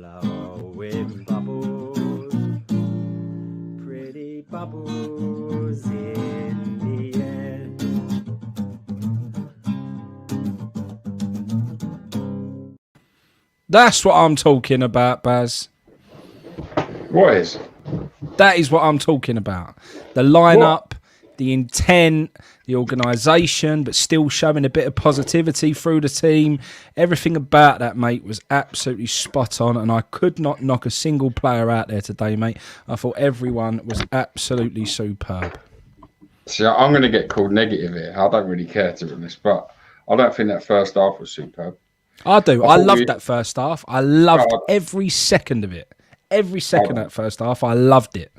Blowing bubbles, pretty bubbles in the air. That's what I'm talking about, Baz. What is? That is what I'm talking about. The lineup, the intent, the organisation, but still showing a bit of positivity through the team. Everything about that, mate, was absolutely spot on, and I could not knock a single player out there today, mate. I thought everyone was absolutely superb. See, I'm going to get called negative here. I don't really care, to be honest, but I don't think that first half was superb. I do. I loved that first half. I loved every second of it. Every second of that first half, I loved it.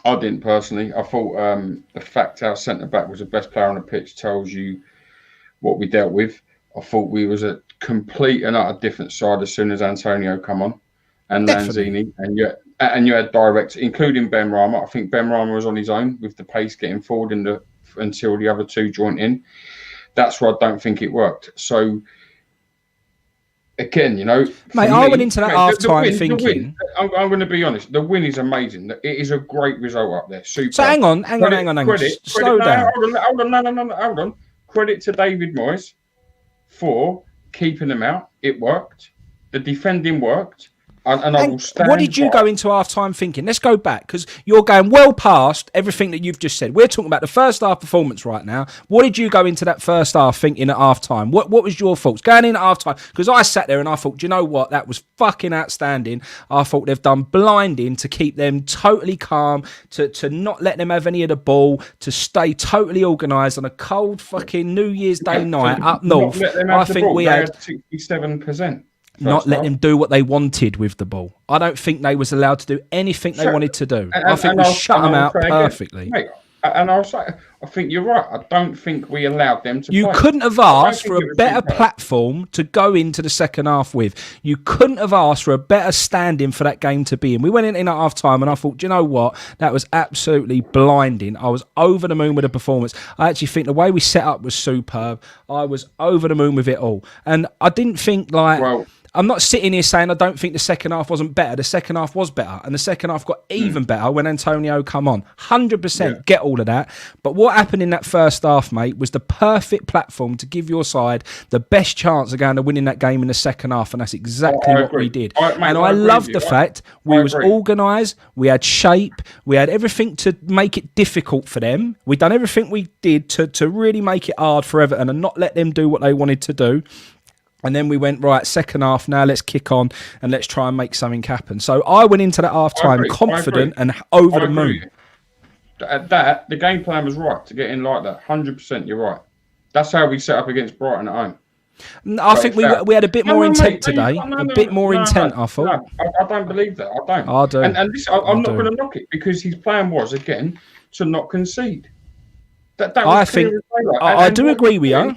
I didn't personally. I thought the fact our centre-back was the best player on the pitch tells you what we dealt with. I thought we was a complete and utter different side as soon as Antonio come on and Lanzini. And you had direct, including Ben Rama. I think Ben Rama was on his own with the pace getting forward until the other two joined in. That's where I don't think it worked. So, again, mate, I went into that half-time thinking. I'm going to be honest. The win is amazing. It is a great result up there. Super. So hang on. Slow down. Hold on. Credit to David Moyes for keeping them out. It worked. The defending worked. And I will stand. What did you go into half-time thinking? Let's go back, because you're going well past everything that you've just said. We're talking about the first half performance right now. What did you go into that first half thinking at half-time? What was your thoughts going in at half-time? Because I sat there and I thought, do you know what? That was fucking outstanding. I thought they've done blinding to keep them totally calm, to not let them have any of the ball, to stay totally organised on a cold fucking New Year's Day night up north. I think we had 67%. Not let them do what they wanted with the ball. I don't think they was allowed to do anything they wanted to do. I think we shut them out perfectly. Mate, and I think you're right. I don't think we allowed them to You play. Couldn't have asked for a better platform to go into the second half with. You couldn't have asked for a better standing for that game to be in. We went in at half time and I thought, do you know what? That was absolutely blinding. I was over the moon with the performance. I actually think the way we set up was superb. I was over the moon with it all. And I didn't think I'm not sitting here saying I don't think the second half wasn't better. The second half was better. And the second half got even better when Antonio come on. 100% get all of that. But what happened in that first half, mate, was the perfect platform to give your side the best chance of going to winning that game in the second half. And that's exactly what we did. I love the fact we was organised. We had shape. We had everything to make it difficult for them. We done everything we did to really make it hard for Everton and not let them do what they wanted to do. And then we went, right, second half, now let's kick on and let's try and make something happen. So I went into that half-time confident and over the moon. The game plan was right to get in like that. 100%, you're right. That's how we set up against Brighton at home. I think we had a bit more intent today. A bit more intent, I thought. I don't believe that. I do. And this, I'm not going to knock it because his plan was, again, to not concede. I do agree with you.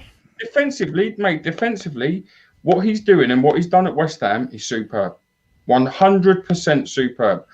Defensively, what he's doing and what he's done at West Ham is superb. 100% superb.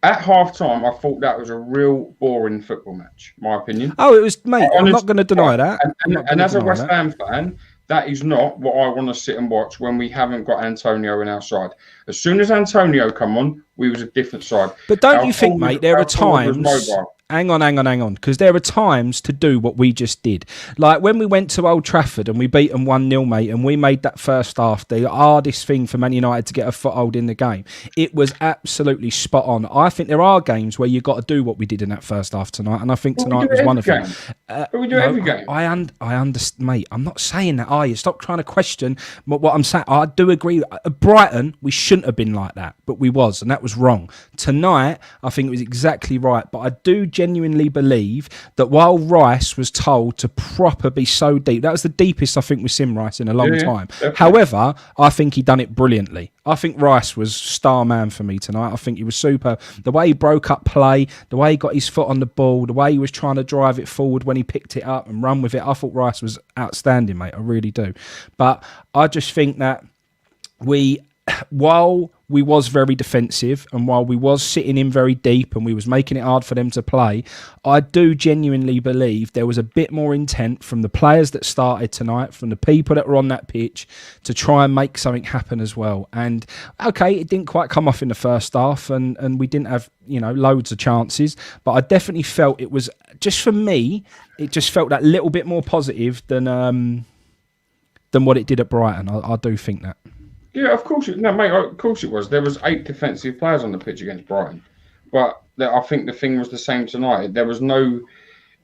At half-time, I thought that was a real boring football match, my opinion. Oh, it was, mate, I'm not going to deny that. And as a West Ham fan, that is not what I want to sit and watch when we haven't got Antonio on our side. As soon as Antonio come on, we was a different side. But don't you think, mate, there are times... Hang on, because there are times to do what we just did. Like when we went to Old Trafford and we beat them 1-0, mate, and we made that first half the hardest thing for Man United to get a foothold in the game. It was absolutely spot on. I think there are games where you've got to do what we did in that first half tonight, and I think tonight was one of them. But we do every game. I understand, mate. I'm not saying that, are you? Stop trying to question what I'm saying. I do agree. At Brighton, we shouldn't have been like that, but we was, and that was wrong. Tonight, I think it was exactly right, but I do genuinely believe that while Rice was told to proper be so deep, that was the deepest I think we've seen Rice in a long time. Definitely. However, I think he done it brilliantly. I think Rice was star man for me tonight. I think he was super. The way he broke up play, the way he got his foot on the ball, the way he was trying to drive it forward when he picked it up and run with it. I thought Rice was outstanding, mate. I really do. But I just think that while we was very defensive, and while we was sitting in very deep and we was making it hard for them to play, I do genuinely believe there was a bit more intent from the players that started tonight, from the people that were on that pitch, to try and make something happen as well. And okay, it didn't quite come off in the first half, and we didn't have, you know, loads of chances, but I definitely felt it was, just for me, it just felt that little bit more positive than what it did at Brighton. I do think that. Yeah, of course. No, mate, of course it was. There was 8 defensive players on the pitch against Brighton. But I think the thing was the same tonight. There was no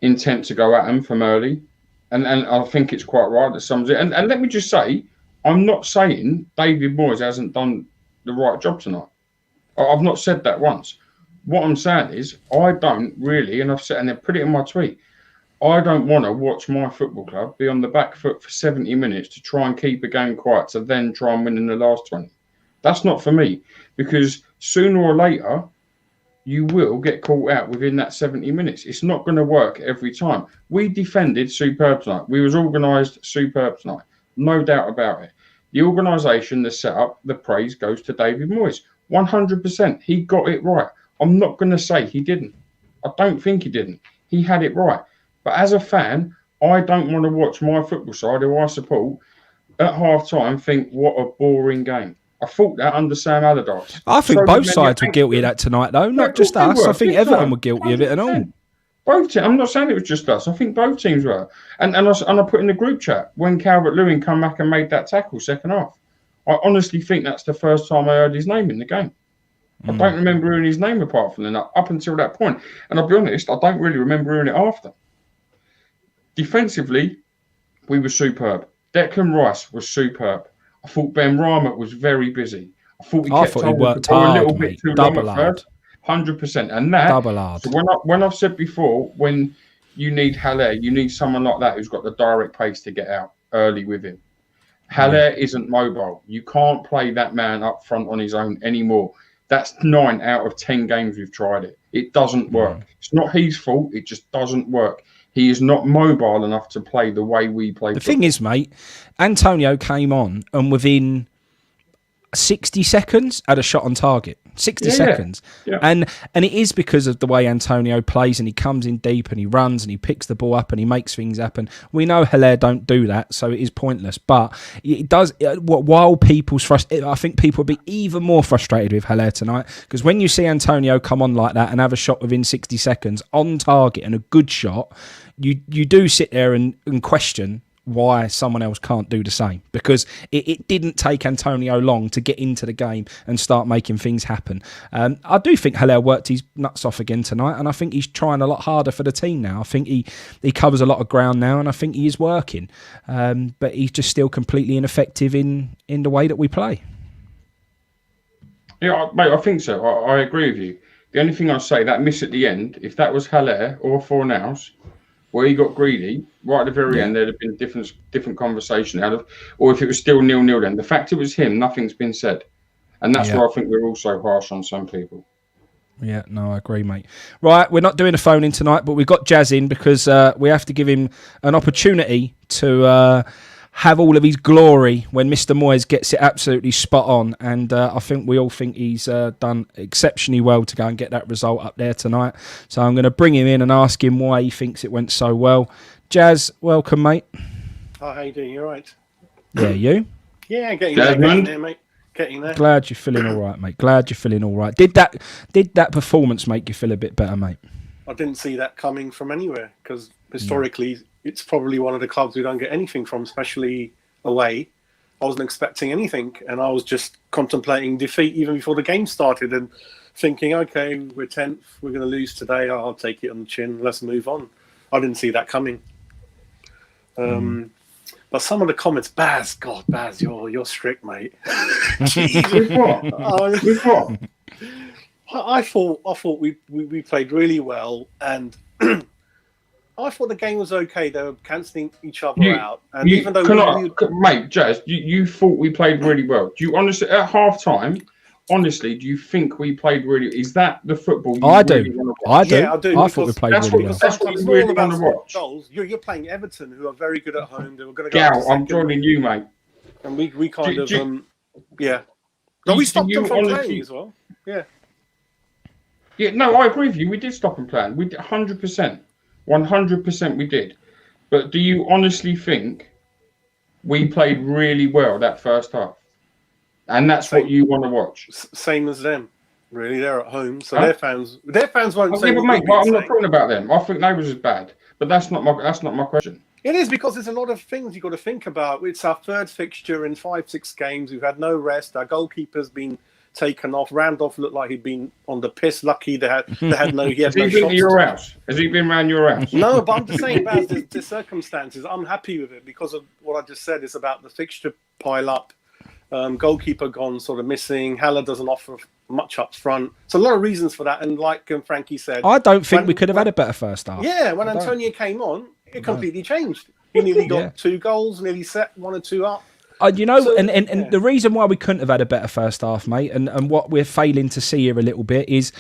intent to go at them from early. And I think it's quite right that sums it. And let me just say, I'm not saying David Moyes hasn't done the right job tonight. I've not said that once. What I'm saying is, I don't really, and I've said, and I put it in my tweet, I don't want to watch my football club be on the back foot for 70 minutes to try and keep a game quiet to then try and win in the last 20. That's not for me, because sooner or later, you will get caught out within that 70 minutes. It's not going to work every time. We defended superb tonight. We was organised superb tonight. No doubt about it. The organisation, the setup, the praise goes to David Moyes. 100%. He got it right. I'm not going to say he didn't. I don't think he didn't. He had it right. But as a fan, I don't want to watch my football side, who I support, at half-time think, what a boring game. I thought that under Sam Allardyce. I think both sides were guilty of that tonight, though, not just us. I think Everton were guilty of it and all. Both teams. I'm not saying it was just us. I think both teams were. And I put in the group chat, when Calvert-Lewin come back and made that tackle second half, I honestly think that's the first time I heard his name in the game. I don't remember hearing his name apart from that up until that point. And I'll be honest, I don't really remember hearing it after. Defensively, we were superb. Declan Rice was superb. I thought Ben Rama was very busy. I thought he worked hard, a little bit too long at first. 100%. And that, double hard. So when I've said before, when you need Haller, you need someone like that who's got the direct pace to get out early with him. Haller isn't mobile. You can't play that man up front on his own anymore. That's 9 out of 10 games we've tried it. It doesn't work. It's not his fault. It just doesn't work. He is not mobile enough to play the way we play. The thing is, mate, Antonio came on and within 60 seconds had a shot on target. 60 seconds. Yeah. And it is because of the way Antonio plays, and he comes in deep and he runs and he picks the ball up and he makes things happen. We know Haller don't do that, so it is pointless. But it does, while people's frustrated, I think people will be even more frustrated with Haller tonight, because when you see Antonio come on like that and have a shot within 60 seconds on target and a good shot, you do sit there and question why someone else can't do the same, because it didn't take Antonio long to get into the game and start making things happen. I do think Haller worked his nuts off again tonight, and I think he's trying a lot harder for the team now. I think he covers a lot of ground now, and I think he is working, but he's just still completely ineffective in the way that we play. Yeah, mate, I think so. I agree with you. The only thing I'll say, that miss at the end, if that was Haller or Fornals, where he got greedy right at the very end, there'd have been different conversation out of, or if it was still 0-0 then. The fact it was him, nothing's been said. And that's why I think we're also harsh on some people. Yeah, no, I agree, mate. Right, we're not doing a phone in tonight, but we've got Jazz in because we have to give him an opportunity to have all of his glory when Mr. Moyes gets it absolutely spot on. And I think we all think he's done exceptionally well to go and get that result up there tonight. So I'm going to bring him in and ask him why he thinks it went so well. Jazz, welcome, mate. Oh, how you doing? You all right? Yeah, you? Yeah, getting there, mate. Getting there. Glad you're feeling all right, mate. Glad you're feeling all right. Did that performance make you feel a bit better, mate? I didn't see that coming from anywhere, because historically it's probably one of the clubs we don't get anything from, especially away. I wasn't expecting anything, and I was just contemplating defeat even before the game started and thinking, okay, we're 10th, we're going to lose today, I'll take it on the chin, let's move on. I didn't see that coming. But some of the comments, Baz, you're strict, mate. With what? I thought we played really well, and I thought the game was okay. They were cancelling each other out, and even though mate, Jazz, you thought we played really well. Do you honestly, at half time, honestly, do you think we played really? Is that the football you really want to watch? Yeah, I do. I thought we played really well. That's what you really want to watch. Goals. You're playing Everton, who are very good at home. They were going to go. Gal, I'm joining you, mate. And we kind of. No, we stopped you them from honestly- playing as well. Yeah. Yeah, no, I agree with you. We did stop and plan. We did 100%. 100% we did. But do you honestly think we played really well that first half? And that's what you want to watch. Same as them. Really, they're at home, so Huh? their fans won't say. Yeah, but what mate, we've been I'm not saying. talking about them. I think they was as bad. But that's not my question. It is, because there's a lot of things you've got to think about. It's our third fixture in 5-6 games. We've had no rest. Our goalkeeper's been taken off. Randolph looked like he'd been on the piss. Lucky he had no Has he been to your house? Has he been around your house? No, but I'm just saying, Baz, the circumstances. I'm happy with it because of what I just said. It's about the fixture pile up. Goalkeeper gone, sort of missing. Haller doesn't offer much up front. So a lot of reasons for that. And like Frankie said, I don't think we could have had a better first half. Yeah, when Antonio came on, it completely changed. He nearly got 2 goals, nearly set 1 or 2 up. You know, so, and the reason why we couldn't have had a better first half, mate, and what we're failing to see here a little bit is,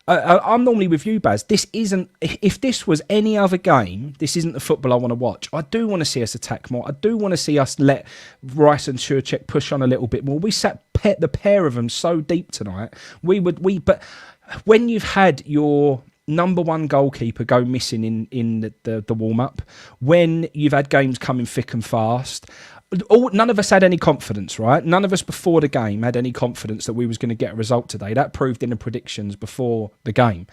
I'm normally with you, Baz. This isn't. If this was any other game, this isn't the football I want to watch. I do want to see us attack more. I do want to see us let Rice and Šurček push on a little bit more. We sat the pair of them so deep tonight. But when you've had your number one goalkeeper go missing in the warm up, when you've had games coming thick and fast. None of us had any confidence, right? None of us before the game had any confidence that we was going to get a result today. That proved in the predictions before the game.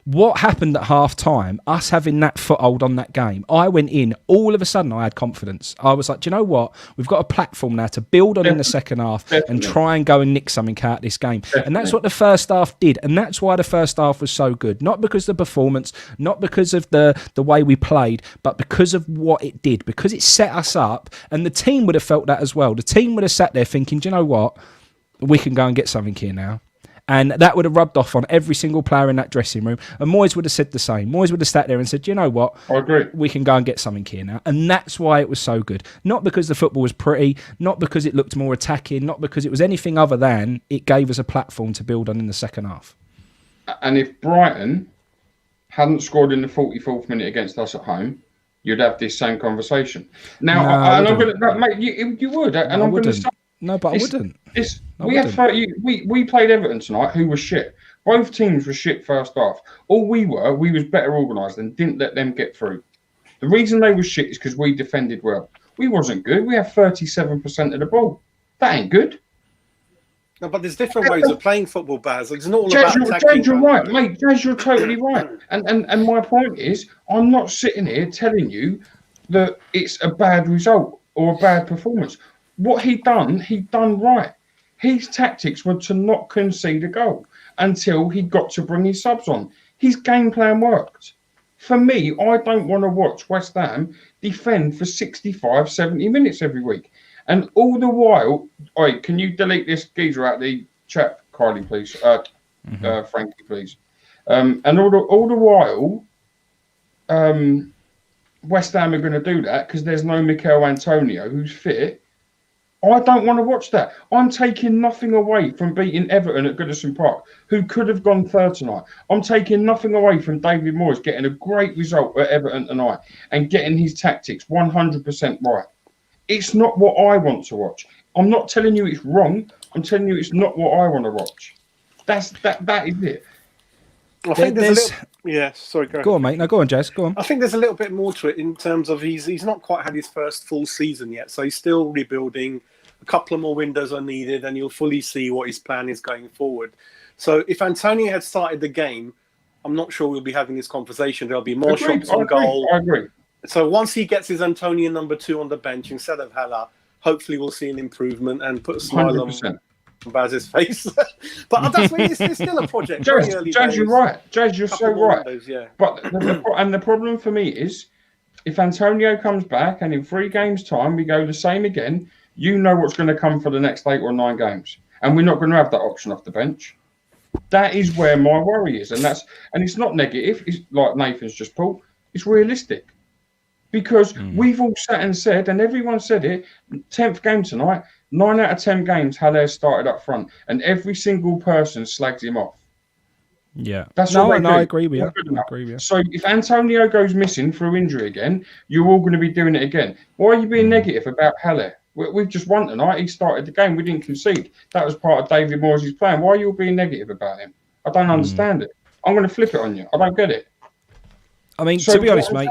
What happened at half-time, us having that foothold on that game, I went in, all of a sudden I had confidence. I was like, do you know what? We've got a platform now to build on in the second half and try and go and nick something out of this game. And that's what the first half did. And that's why the first half was so good. Not because of the performance, not because of the way we played, but because of what it did. Because it set us up, and the team would have felt that as well. The team would have sat there thinking, do you know what? We can go and get something here now. And that would have rubbed off on every single player in that dressing room. And Moyes would have said the same. Moyes would have sat there and said, you know what? I agree. We can go and get something here now. And that's why it was so good. Not because the football was pretty, not because it looked more attacking, not because it was anything other than it gave us a platform to build on in the second half. And if Brighton hadn't scored in the 44th minute against us at home, you'd have this same conversation. Now, I'm going to, mate, you would. And I'm going to say, no, but I wouldn't. We played Everton tonight, who was shit. Both teams were shit first half. All we was better organised and didn't let them get through. The reason they were shit is because we defended well. We wasn't good. We had 37% of the ball. That ain't good. No, but there's different ways of playing football, Baz. It's not all about attacking. Jazz, you're right, mate. Jazz, you're totally right. And my point is, I'm not sitting here telling you that it's a bad result or a bad performance. What he done right. His tactics were to not concede a goal until he got to bring his subs on. His game plan worked. For me, I don't want to watch West Ham defend for 65, 70 minutes every week. And all the while, can you delete this geezer out of the chat, Kylie, please? Frankie, please. And all the while, West Ham are going to do that because there's no Mikel Antonio who's fit. I don't want to watch that. I'm taking nothing away from beating Everton at Goodison Park, who could have gone third tonight. I'm taking nothing away from David Moyes getting a great result at Everton tonight and getting his tactics 100% right. It's not what I want to watch. I'm not telling you it's wrong. I'm telling you it's not what I want to watch. That is it. I think there's a little... Yeah, sorry, go on, mate. No, go on, Jess. Go on. I think there's a little bit more to it in terms of he's not quite had his first full season yet, so he's still rebuilding. A couple of more windows are needed, and you'll fully see what his plan is going forward. So if Antonio had started the game, I'm not sure we'll be having this conversation. There'll be more shots on goal. I agree. So once he gets his Antonio number 2 on the bench instead of Haller, hopefully we'll see an improvement and put a smile 100%. on Baz's face. But that's it's still a project. Jazz, you're right. Jazz, you're so right. Windows, yeah. But the problem for me is, if Antonio comes back and in 3 games' time we go the same again, you know what's going to come for the next 8 or 9 games, and we're not going to have that option off the bench. That is where my worry is, and it's not negative. It's like Nathan's just pulled. It's realistic. Because we've all sat and said, and everyone said it, 10th game tonight, 9 out of 10 games, Haller started up front, and every single person slags him off. Yeah. That's I agree with you. So if Antonio goes missing through injury again, you're all going to be doing it again. Why are you being negative about Haller? We've just won tonight. He started the game. We didn't concede. That was part of David Moyes' plan. Why are you all being negative about him? I don't understand it. I'm going to flip it on you. I don't get it. I mean, So to be honest, mate,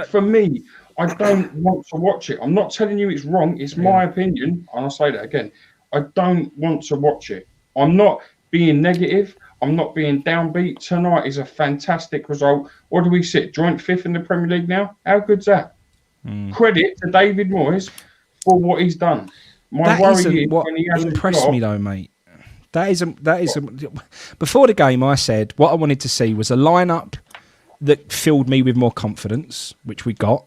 for me, I don't want to watch it. I'm not telling you it's wrong. It's my opinion. And I'll say that again. I don't want to watch it. I'm not being negative. I'm not being downbeat. Tonight is a fantastic result. What do we sit? Joint 5th in the Premier League now? How good's that? Credit to David Moyes for what he's done. My worry is what when he has impressed me though, mate. That isn't. Before the game, I said what I wanted to see was a lineup that filled me with more confidence, which we got.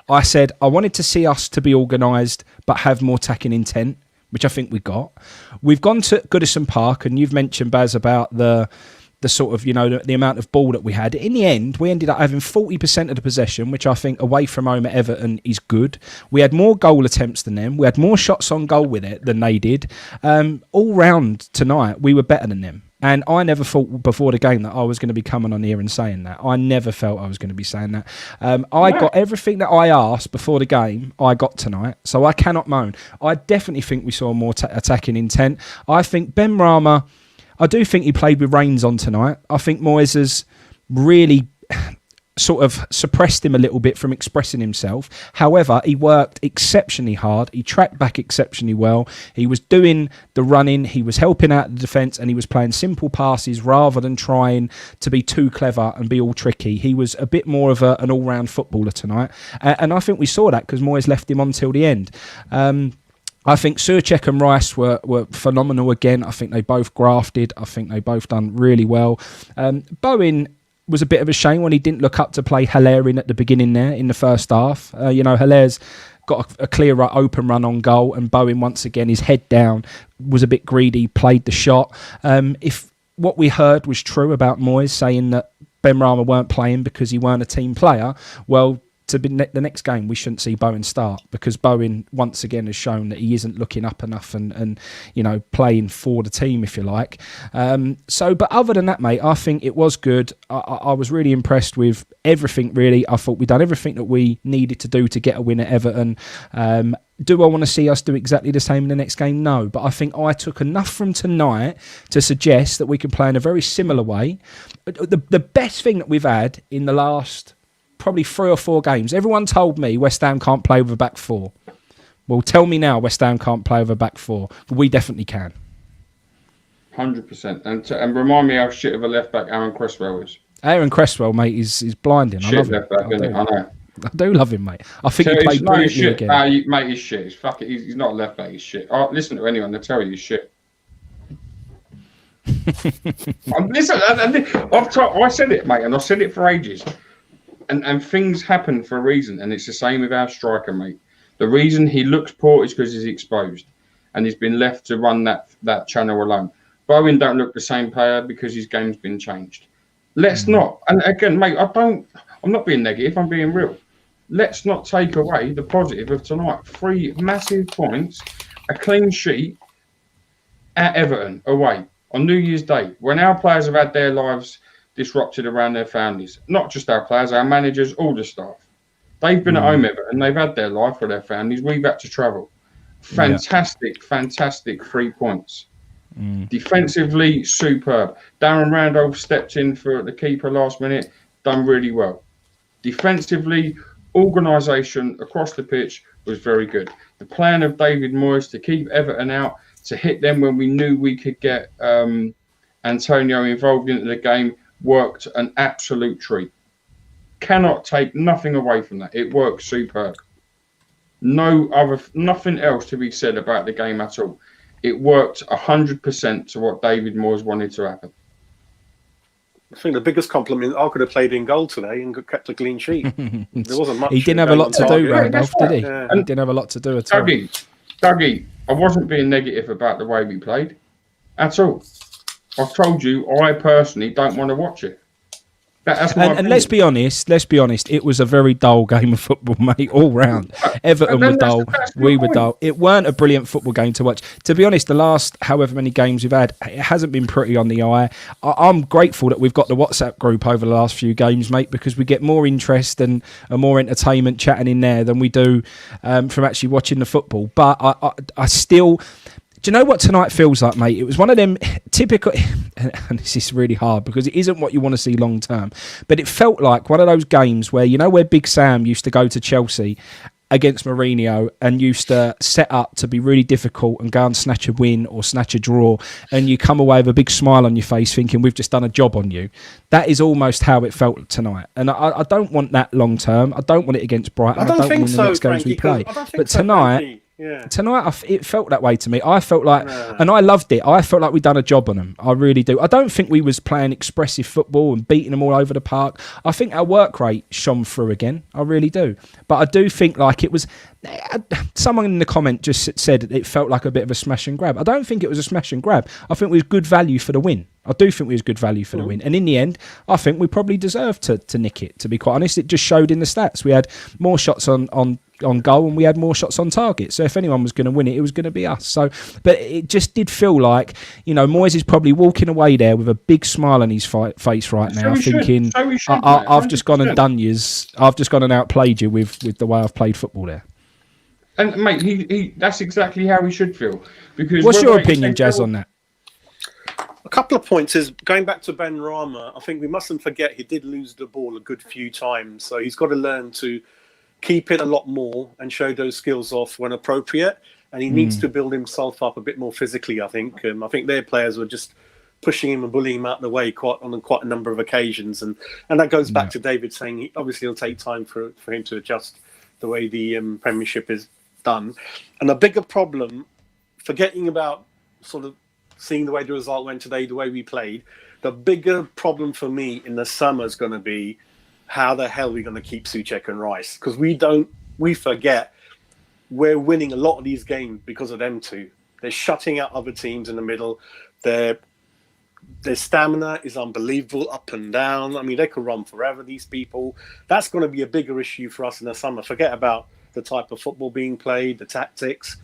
I said I wanted to see us to be organised but have more attacking intent, which I think we got. We've gone to Goodison Park, and you've mentioned, Baz, about the sort of, the amount of ball that we had. In the end, we ended up having 40% of the possession, which I think away from home at Everton is good. We had more goal attempts than them. We had more shots on goal with it than they did. All round tonight, we were better than them. And I never thought before the game that I was going to be coming on here and saying that. I never felt I was going to be saying that. I got everything that I asked before the game, I got tonight. So I cannot moan. I definitely think we saw more attacking intent. I think Ben Rama, I do think he played with reins on tonight. I think Moyes has really sort of suppressed him a little bit from expressing himself. However, he worked exceptionally hard. He tracked back exceptionally well. He was doing the running. He was helping out the defence, and he was playing simple passes rather than trying to be too clever and be all tricky. He was a bit more of an all-round footballer tonight. And I think we saw that because Moyes left him on till the end. I think Souček and Rice were phenomenal again. I think they both grafted. I think they both done really well. Bowen was a bit of a shame when he didn't look up to play Haller in at the beginning there in the first half. Haller's got a clear open run on goal, and Bowen, once again, his head down, was a bit greedy, played the shot. If what we heard was true about Moyes saying that Ben Rama weren't playing because he weren't a team player, well, to be the next game, we shouldn't see Bowen start, because Bowen once again has shown that he isn't looking up enough and playing for the team, if you like. But other than that, mate, I think it was good. I was really impressed with everything, really. I thought we'd done everything that we needed to do to get a win at Everton. Do I want to see us do exactly the same in the next game? No, but I think I took enough from tonight to suggest that we can play in a very similar way. The best thing that we've had in the last probably 3 or 4 games. Everyone told me West Ham can't play with a back 4. Well, tell me now West Ham can't play with a back 4. We definitely can. 100%. And remind me how shit of a left back Aaron Cresswell is. Aaron Cresswell, mate, is blinding. Shit I love left him. back, isn't it? I know. I do love him, mate. I think he played brilliantly again. Mate, he's shit. He's not a left back. He's shit. Listen to anyone, they'll tell you he's shit. Listen, I said it, mate, and I've said it for ages. And things happen for a reason, and it's the same with our striker, mate. The reason he looks poor is because he's exposed, and he's been left to run that channel alone. Bowen don't look the same player because his game's been changed. Let's not. And again, mate, I'm not being negative. I'm being real. Let's not take away the positive of tonight. 3 massive points, a clean sheet at Everton away on New Year's Day, when our players have had their lives disrupted around their families. Not just our players, our managers, all the staff. They've been at home, Everton. They've had their life with their families. We've had to travel. Fantastic 3 points. Defensively, superb. Darren Randolph stepped in for the keeper last minute, done really well. Defensively, organisation across the pitch was very good. The plan of David Moyes to keep Everton out, to hit them when we knew we could get Antonio involved into the game, worked an absolute treat. Cannot take nothing away from that. It worked superb. Nothing else to be said about the game at all. It worked 100% to what David Moyes wanted to happen. I think the biggest compliment, I could have played in goal today and kept a clean sheet. There wasn't much. He didn't have a lot to do, Randolph, did he? Yeah. He didn't have a lot to do at all. Dougie, I wasn't being negative about the way we played at all. I've told you, I personally don't want to watch it. That's my and let's be honest, it was a very dull game of football, mate, all round. Everton were dull, we were dull. It weren't a brilliant football game to watch. To be honest, the last however many games we've had, it hasn't been pretty on the eye. I'm grateful that we've got the WhatsApp group over the last few games, mate, because we get more interest and more entertainment chatting in there than we do from actually watching the football. But I still... Do you know what tonight feels like, mate? It was one of them typical, and this is really hard because it isn't what you want to see long term, but it felt like one of those games where, you know, where Big Sam used to go to Chelsea against Mourinho and used to set up to be really difficult and go and snatch a win or snatch a draw, and you come away with a big smile on your face thinking we've just done a job on you. That is almost how it felt tonight. And I don't want that long term. I don't want it against Brighton. I don't want it in the next games we play. But tonight... Yeah. Tonight, it felt that way to me. I felt like, and I loved it, I felt like we'd done a job on them. I really do. I don't think we was playing expressive football and beating them all over the park. I think our work rate shone through again. I really do. But I do think like it was... Someone in the comment just said it felt like a bit of a smash and grab. I don't think it was a smash and grab. I think we was good value for the win. I do think we was good value for the win. And in the end, I think we probably deserved to nick it, to be quite honest. It just showed in the stats. We had more shots on goal and we had more shots on target. So if anyone was going to win it, it was going to be us. So, but it just did feel like, you know, Moyes is probably walking away there with a big smile on his face right now, thinking, I've just gone and done yous. I've just gone and outplayed you with the way I've played football there. And mate, he that's exactly how he should feel. Because what's your opinion, Jazz, on that? A couple of points is going back to Ben Rama. I think we mustn't forget he did lose the ball a good few times, so he's got to learn to keep it a lot more and show those skills off when appropriate. And he needs to build himself up a bit more physically. I think. I think their players were just pushing him and bullying him out of the way on quite a number of occasions, and that goes back to David saying obviously it'll take time for him to adjust the way the Premiership is done. And a bigger problem, forgetting about sort of seeing the way the result went today, the way we played, the bigger problem for me in the summer is going to be how the hell are we going to keep Souček and Rice? Because we forget we're winning a lot of these games because of them two. They're shutting out other teams in the middle. Their stamina is unbelievable, up and down. I mean, they could run forever, these people. That's going to be a bigger issue for us in the summer. Forget about the type of football being played, the tactics.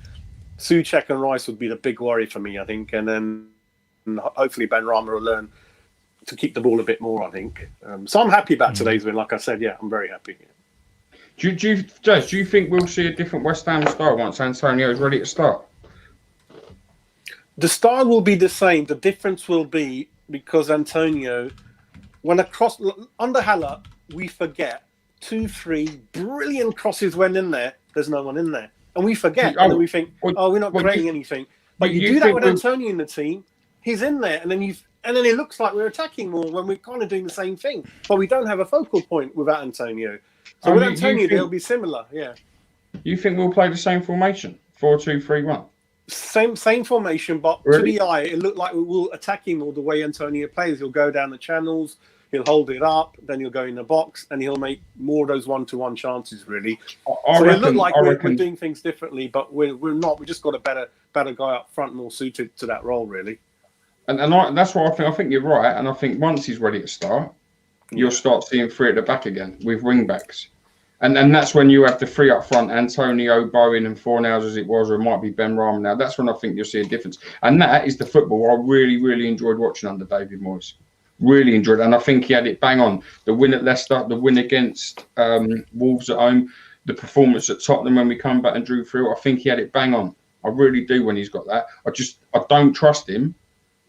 Souček and Rice would be the big worry for me, I think. And then hopefully Ben Rama will learn to keep the ball a bit more, I think. So I'm happy about today's win. Like I said, I'm very happy. Do you think we'll see a different West Ham style once Antonio is ready to start? The style will be the same. The difference will be because Antonio, under Haller, we forget 2-3 brilliant crosses went in there. There's no one in there. And we forget. And then we think, we're not creating anything. But you do that with Antonio in the team, he's in there. And then it looks like we're attacking more when we're kind of doing the same thing. But we don't have a focal point without Antonio. So with Antonio, they'll be similar, You think we'll play the same formation? 4-2-3-1? Same formation, but to the eye, it looked like we will attack him all the way Antonio plays. He'll go down the channels, he'll hold it up, then he'll go in the box, and he'll make more of those one-to-one chances, really. It looked like we're doing things differently, but we're not. We just got a better guy up front, more suited to that role, really. And that's what I think. I think you're right, and I think once he's ready to start, you'll start seeing three at the back again with wing-backs. And that's when you have the three up front, Antonio, Bowen and Fornals as it was, or it might be Ben Rama now. That's when I think you'll see a difference. And that is the football I really, really enjoyed watching under David Moyes. Really enjoyed it. And I think he had it bang on. The win at Leicester, the win against Wolves at home, the performance at Tottenham when we come back and drew through, I think he had it bang on. I really do when he's got that. I don't trust him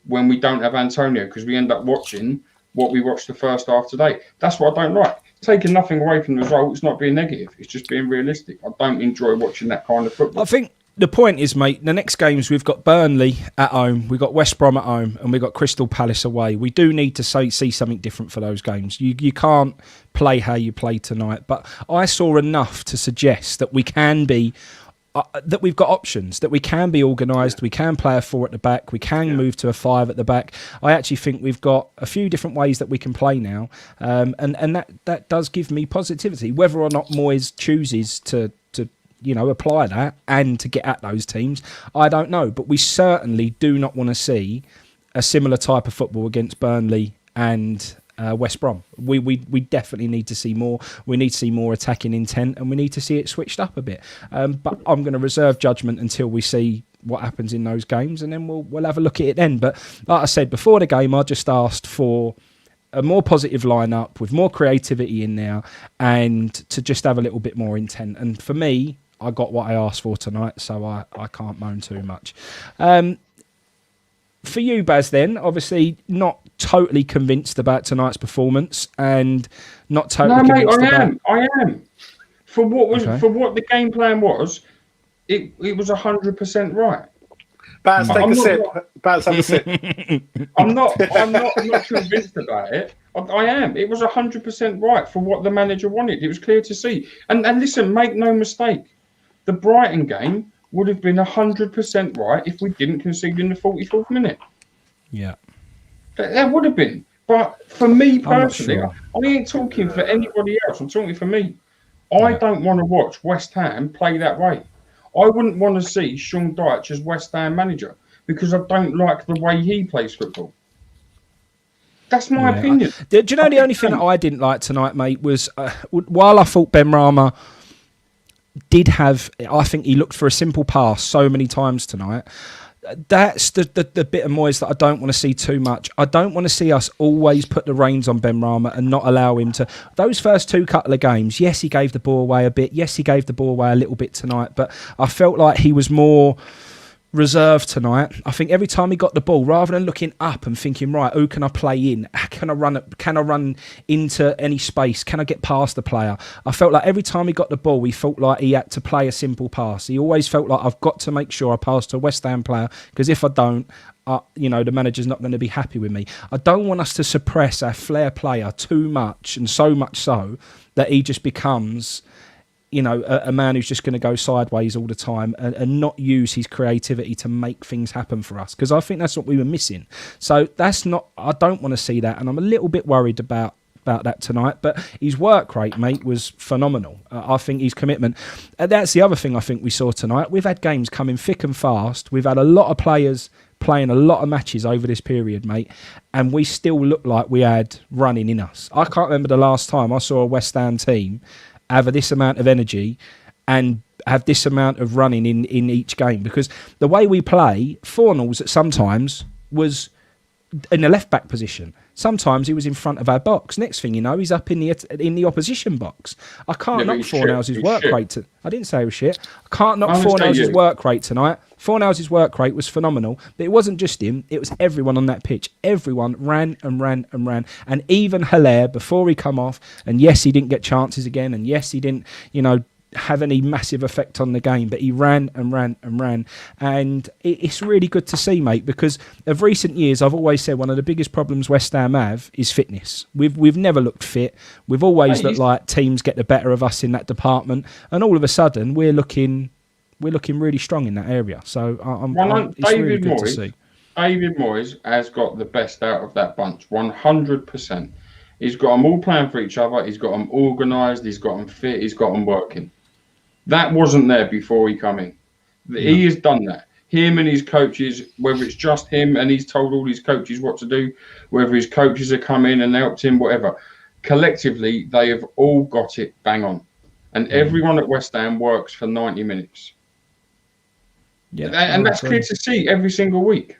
when we don't have Antonio because we end up watching what we watched the first half today. That's what I don't like. Taking nothing away from the result, it's not being negative. It's just being realistic. I don't enjoy watching that kind of football. I think the point is, mate, the next games we've got Burnley at home, we've got West Brom at home, and we've got Crystal Palace away. We do need to see something different for those games. You can't play how you played tonight. But I saw enough to suggest that we can be... that we've got options, that we can be organised, we can play a 4 at the back, we can move to a 5 at the back. I actually think we've got a few different ways that we can play now, and that does give me positivity. Whether or not Moyes chooses to apply that and to get at those teams, I don't know. But we certainly do not want to see a similar type of football against Burnley and West Brom. We definitely need to see more. We need to see more attacking intent, and we need to see it switched up a bit. But I'm going to reserve judgment until we see what happens in those games, and then we'll have a look at it then. But like I said before the game, I just asked for a more positive lineup with more creativity in there, and to just have a little bit more intent. And for me, I got what I asked for tonight, so I can't moan too much. For you, Baz, then, obviously not totally convinced about tonight's performance, and not totally convinced about... I am. For what the game plan was, it was 100% right. Baz, take a sip. Baz, have a sip. I'm not convinced about it. I am. It was 100% right for what the manager wanted. It was clear to see. And listen, make no mistake, the Brighton game would have been 100% right if we didn't concede in the 44th minute. Yeah. That would have been. But for me personally, sure. I ain't talking for anybody else. I'm talking for me. I don't want to watch West Ham play that way. I wouldn't want to see Sean Dyche as West Ham manager because I don't like the way he plays football. That's my opinion. Do you know the only thing that I didn't like tonight, mate, was while I thought Benrahma did have, I think he looked for a simple pass so many times tonight. That's the bit of Moyes that I don't want to see too much. I don't want to see us always put the reins on Benrahma and not allow him to... Those first couple of games, yes, he gave the ball away a bit. Yes, he gave the ball away a little bit tonight. But I felt like he was more reserved tonight. I think every time he got the ball, rather than looking up and thinking, right, who can I play in? Can I run into any space? Can I get past the player? I felt like every time he got the ball, he felt like he had to play a simple pass. He always felt like, I've got to make sure I pass to a West Ham player, because if I don't, the manager's not going to be happy with me. I don't want us to suppress our flair player too much, and so much so that he just becomes... a man who's just going to go sideways all the time and not use his creativity to make things happen for us. Because I think that's what we were missing. So I don't want to see that. And I'm a little bit worried about that tonight. But his work rate, mate, was phenomenal. I think his commitment. That's the other thing I think we saw tonight. We've had games coming thick and fast. We've had a lot of players playing a lot of matches over this period, mate, and we still look like we had running in us. I can't remember the last time I saw a West Ham team have this amount of energy and have this amount of running in each game, because the way we play, Fornals at sometimes was in the left back position. Sometimes he was in front of our box. Next thing you know, he's up in the opposition box. I can't knock Fornals' work rate. I didn't say he was shit. I can't knock Fornals' work rate tonight. Fornals' work rate was phenomenal, but it wasn't just him. It was everyone on that pitch. Everyone ran and ran and ran. And even Hilaire, before he come off, and yes, he didn't get chances again, and yes, he didn't, have any massive effect on the game, but he ran and ran and ran. And it's really good to see, mate, because of recent years, I've always said one of the biggest problems West Ham have is fitness. We've never looked fit. We've always looked like teams get the better of us in that department, and all of a sudden we're looking really strong in that area. So it's really good to see. David Moyes has got the best out of that bunch, 100%. He's got them all playing for each other. He's got them organised. He's got them fit. He's got them working. That wasn't there before he come in. He has done that. Him and his coaches, whether it's just him and he's told all his coaches what to do, whether his coaches have come in and helped him, whatever. Collectively, they have all got it bang on. And everyone at West Ham works for 90 minutes. Yeah, and that's clear to see every single week.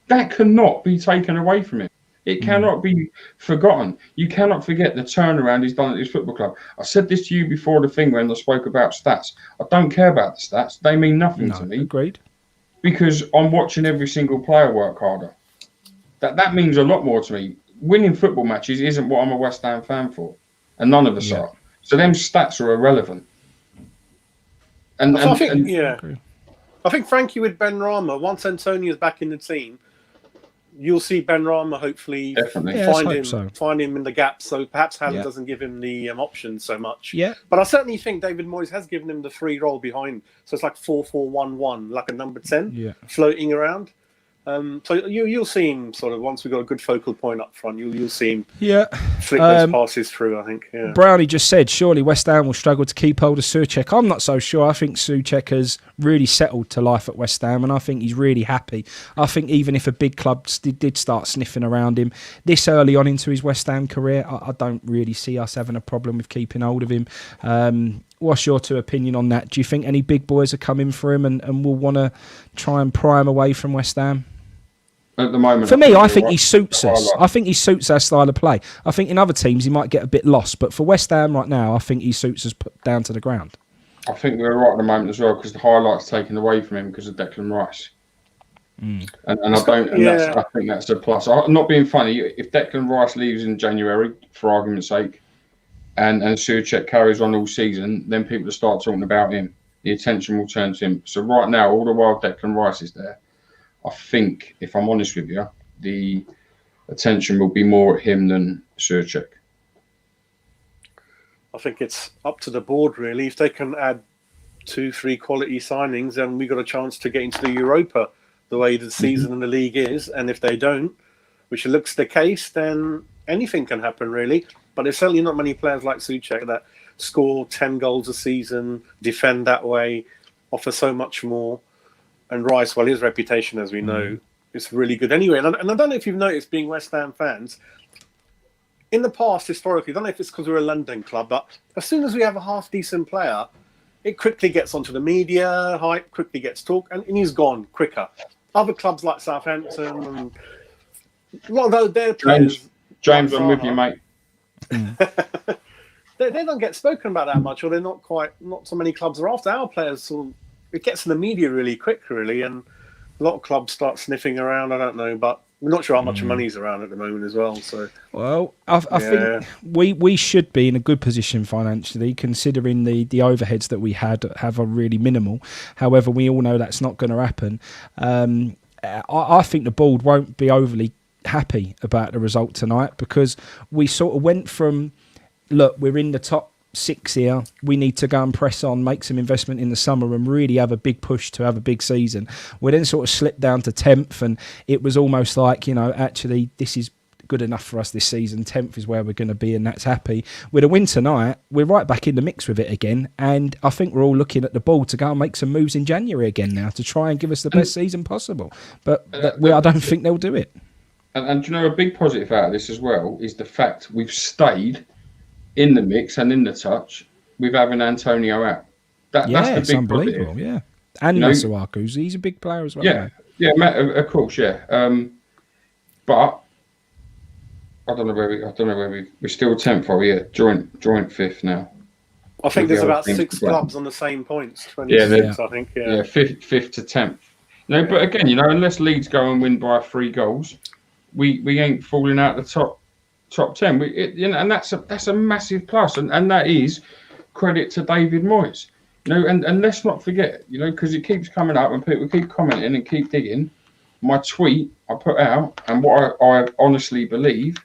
That cannot be taken away from him. It cannot be forgotten. You cannot forget the turnaround he's done at this football club. I said this to you before the thing when I spoke about stats. I don't care about the stats. They mean nothing to me. Agreed. Because I'm watching every single player work harder. That means a lot more to me. Winning football matches isn't what I'm a West Ham fan for. And none of us are. So them stats are irrelevant. I think Frankie with Benrahma, once Antonio's back in the team, you'll see Benrahma hopefully find him in the gaps. So perhaps Haaland doesn't give him the options so much. Yeah. But I certainly think David Moyes has given him the free role behind. So it's like 4-4-1-1, like a number 10 floating around. So you'll see him sort of once we've got a good focal point up front. You'll see him flick those passes through. I think. Yeah. Brownie just said surely West Ham will struggle to keep hold of Souček. I'm not so sure. I think Souček has really settled to life at West Ham, and I think he's really happy. I think even if a big club did start sniffing around him this early on into his West Ham career, I don't really see us having a problem with keeping hold of him. What's your opinion on that? Do you think any big boys are coming for him and will want to try and pry him away from West Ham? At the moment, for me, I think he suits us. I think he suits our style of play. I think in other teams he might get a bit lost, but for West Ham right now, I think he suits us put down to the ground. I think we're right at the moment as well because the highlight's taken away from him because of Declan Rice. And I don't. And I think that's a plus. I'm not being funny. If Declan Rice leaves in January, for argument's sake, and Souček carries on all season, then people will start talking about him. The attention will turn to him. So right now, all the while Declan Rice is there, I think, if I'm honest with you, the attention will be more at him than Souček. I think it's up to the board, really. If they can add 2-3 quality signings, then we got a chance to get into the Europa the way the season and the league is. And if they don't, which looks the case, then anything can happen, really. But there's certainly not many players like Souček that score 10 goals a season, defend that way, offer so much more. And Rice, well, his reputation, as we know, is really good anyway. And I don't know if you've noticed, being West Ham fans, in the past, historically, I don't know if it's because we're a London club, but as soon as we have a half-decent player, it quickly gets onto the media, hype quickly gets talk, and he's gone quicker. Other clubs like Southampton, and a lot of their players... James, I'm with you, mate. they don't get spoken about that much, or they're not so many clubs are after our players. So it gets in the media really quick, really, and a lot of clubs start sniffing around. I don't know, but we're not sure how much money's around at the moment as well. So, well, I think we should be in a good position financially, considering the overheads that we have are really minimal. However, we all know that's not going to happen. I think the board won't be overly happy about the result tonight because we sort of went from, look, we're in the top 6 here, we need to go and press on, make some investment in the summer and really have a big push to have a big season. We then sort of slipped down to 10th and it was almost like, actually this is good enough for us this season. 10th is where we're going to be and that's happy. With a win tonight, we're right back in the mix with it again, and I think we're all looking at the ball to go and make some moves in January again now to try and give us the best season possible. But I don't think they'll do it. And a big positive out of this as well is the fact we've stayed in the mix and in the touch with having Antonio out. That's the big unbelievable, positive. Yeah. And Masuaku, he's a big player as well. Yeah, of course, yeah. But I don't know where we're still 10th, are we? Yeah, joint 5th now. I think there's about 6 clubs on the same points. 26, I think. Yeah, 5th to 10th. But again, unless Leeds go and win by 3 goals, we ain't falling out the top 10. And that's a massive plus, and that is credit to David Moyes. And let's not forget, because it keeps coming up and people keep commenting and keep digging. My tweet I put out, and what I honestly believe,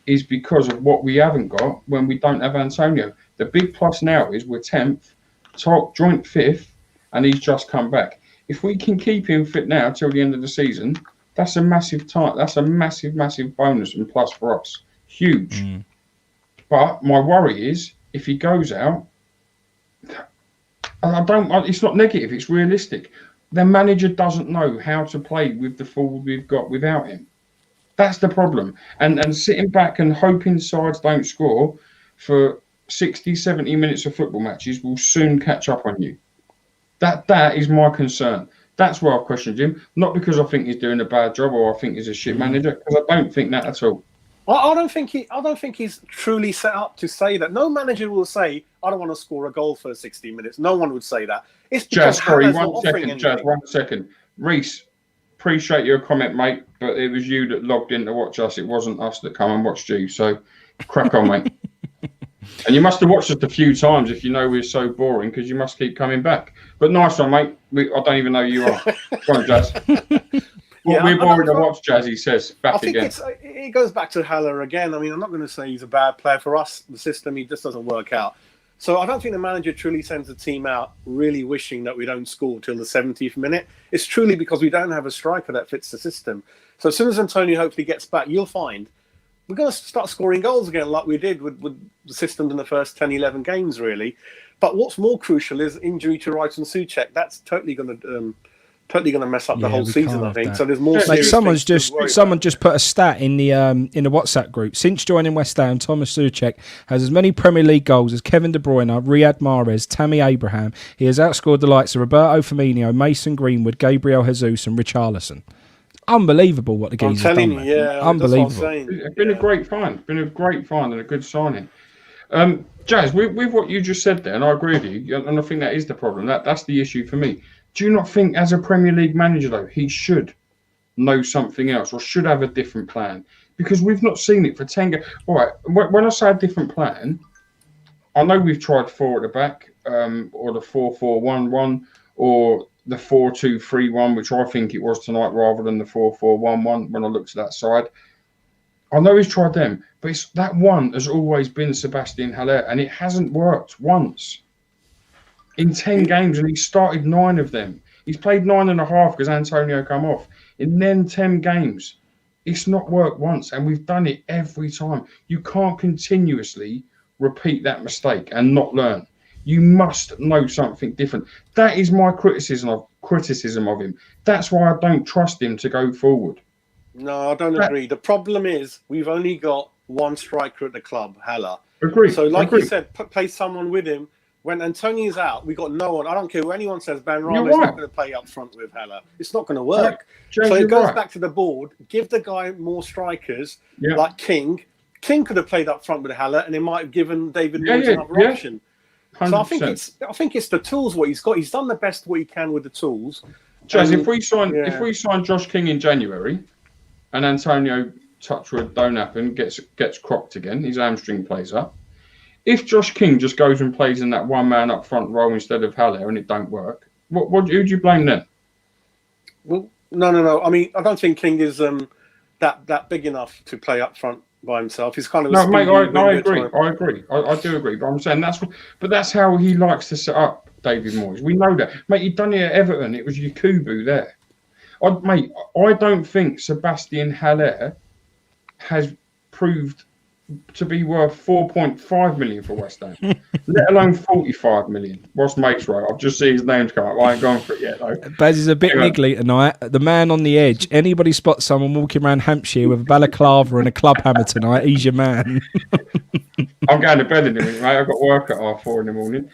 is because of what we haven't got when we don't have Antonio. The big plus now is we're 10th, joint 5th, and he's just come back. If we can keep him fit now till the end of the season, that's a massive That's a massive bonus and plus for us. Huge. But my worry is if he goes out, it's not negative, it's realistic. The manager doesn't know how to play with the forward we've got without him. That's the problem. And sitting back and hoping sides don't score for 60, 70 minutes of football matches will soon catch up on you. That is my concern. That's why I've questioned him. Not because I think he's doing a bad job or I think he's a shit manager, because I don't think that at all. I don't think he's truly set up to say that. No manager will say, "I don't want to score a goal for 60 minutes." No one would say that. It's because Jazz, 1 second. Reese, appreciate your comment, mate, but it was you that logged in to watch us. It wasn't us that come and watched you. So crack on, mate. And you must have watched us a few times if you know we're so boring, because you must keep coming back. But nice one, mate. I don't even know who you are. Go on, Jazz. We're boring to watch, Jazz, he says. I think it goes back to Haller again. I mean, I'm not going to say he's a bad player for us. The system, he just doesn't work out. So I don't think the manager truly sends the team out really wishing that we don't score till the 70th minute. It's truly because we don't have a striker that fits the system. So as soon as Antonio hopefully gets back, you'll find we're going to start scoring goals again like we did with the systems in the first 10, 11 games, really. But what's more crucial is injury to Wright and Souček. That's totally going to mess up the whole season, I think. That. So there's more. Mate, someone just put a stat in the WhatsApp group. Since joining West Ham, Thomas Souček has as many Premier League goals as Kevin De Bruyne, Riyad Mahrez, Tammy Abraham. He has outscored the likes of Roberto Firmino, Mason Greenwood, Gabriel Jesus, and Richarlison. Unbelievable what the geezers have done. Unbelievable. It's been a great find. Been a great find and a good signing. Jazz, with what you just said there, and I agree with you, and I think that is the problem. That's the issue for me. Do you not think, as a Premier League manager, though, he should know something else or should have a different plan? Because we've not seen it for 10 games. All right, when I say a different plan, I know we've tried 4 at the back, or the 4-4-1-1, or the 4-2-3-1, which I think it was tonight, rather than the 4-4-1-1 when I looked at that side. I know he's tried them, but that one has always been Sebastian Haller, and it hasn't worked once. In 10 games, and he started 9 of them. He's played 9.5 because Antonio come off. In then 10 games, it's not worked once, and we've done it every time. You can't continuously repeat that mistake and not learn. You must know something different. That is my criticism of him. That's why I don't trust him to go forward. No, I don't agree. The problem is we've only got one striker at the club, Haller. Agree. So, like you said, play someone with him. When Antonio's out, we got no one. I don't care what anyone says. Benrahma's not going to play up front with Haller. It's not going to work. James, so it goes back to the board. Give the guy more strikers, like King. King could have played up front with Haller, and it might have given David Moyes another option. 100%. So I think it's the tools what he's got. He's done the best what he can with the tools. Jazz, if we sign Josh King in January, and Antonio Touchwood don't happen, gets crocked again, his hamstring plays up. If Josh King just goes and plays in that one man up front role instead of Haller and it don't work, who do you blame then? Well, no. I mean, I don't think King is that big enough to play up front by himself. He's kind of I agree. I do agree. But I'm saying that's how he likes to set up David Moyes. We know that, mate. He'd done it at Everton. It was Yakubu there. I don't think Sebastian Haller has proved to be worth 4.5 million for West Ham, let alone 45 million. What's mate's right? I've just seen his name's come up. I ain't gone for it yet, though. Baz is a bit niggly tonight. The man on the edge. Anybody spots someone walking around Hampshire with a balaclava and a club hammer tonight, he's your man. I'm going to bed in a minute, mate. I've got work at 4:30 in the morning.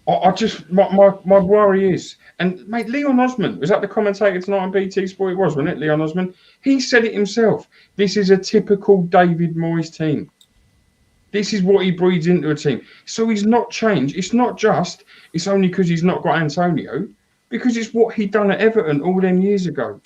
My worry is, and mate, Leon Osman, was that the commentator tonight on BT Sport? It was, wasn't it, Leon Osman? He said it himself. This is a typical David Moyes team. This is what he breeds into a team. So he's not changed. It's only because he's not got Antonio, because it's what he done at Everton all them years ago.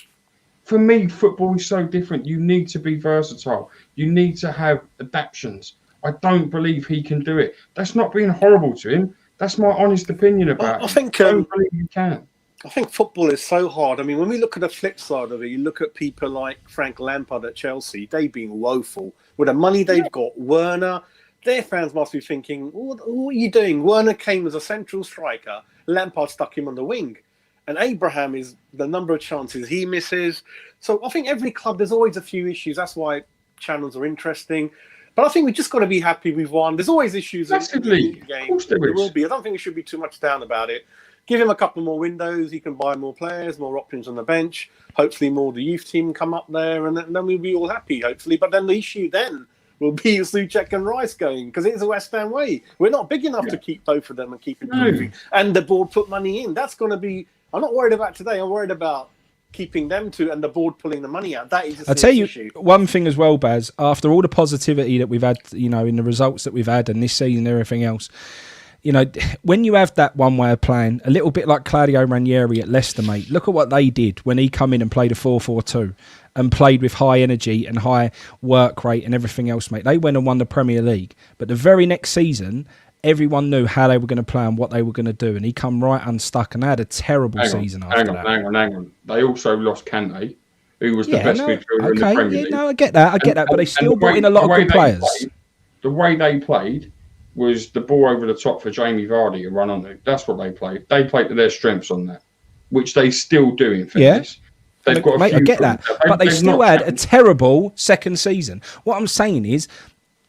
For me, football is so different. You need to be versatile. You need to have adaptations. I don't believe he can do it. That's not being horrible to him. That's my honest opinion about it. I don't believe you can. I think football is so hard. I mean, when we look at the flip side of it, you look at people like Frank Lampard at Chelsea. They've been woeful. With the money they've got, Werner, their fans must be thinking, what are you doing? Werner came as a central striker. Lampard stuck him on the wing. And Abraham is the number of chances he misses. So I think every club, there's always a few issues. That's why channels are interesting. But I think we just got to be happy we've won. There's always issues in the game. Of course there will be. I don't think we should be too much down about it. Give him a couple more windows. He can buy more players, more options on the bench. Hopefully more of the youth team come up there, and then we'll be all happy, hopefully. But then the issue then will be Souček and Rice going, because it's a West Ham way. We're not big enough to keep both of them and keep improving. And the board put money in. That's going to be... I'm not worried about today. I'm worried about keeping them to and the board pulling the money out. That is. I'll tell you one thing as well, Baz. After all the positivity that we've had, in the results that we've had and this season and everything else, when you have that one way of playing, a little bit like Claudio Ranieri at Leicester, mate. Look at what they did when he come in and played a 4-4-2 and played with high energy and high work rate and everything else, mate. They went and won the Premier League, but the very next season, everyone knew how they were going to play and what they were going to do, and he come right unstuck and had a terrible season after that. Hang on. They also lost Kante, who was the best midfielder in the Premier League. No, I get that, but they still brought in a lot of good players. The way they played, was the ball over the top for Jamie Vardy to run on. That's what they played. They played to their strengths on that, which they still do in fairness. They've got a mate, few. I get that, but they still had a terrible second season. What I'm saying is,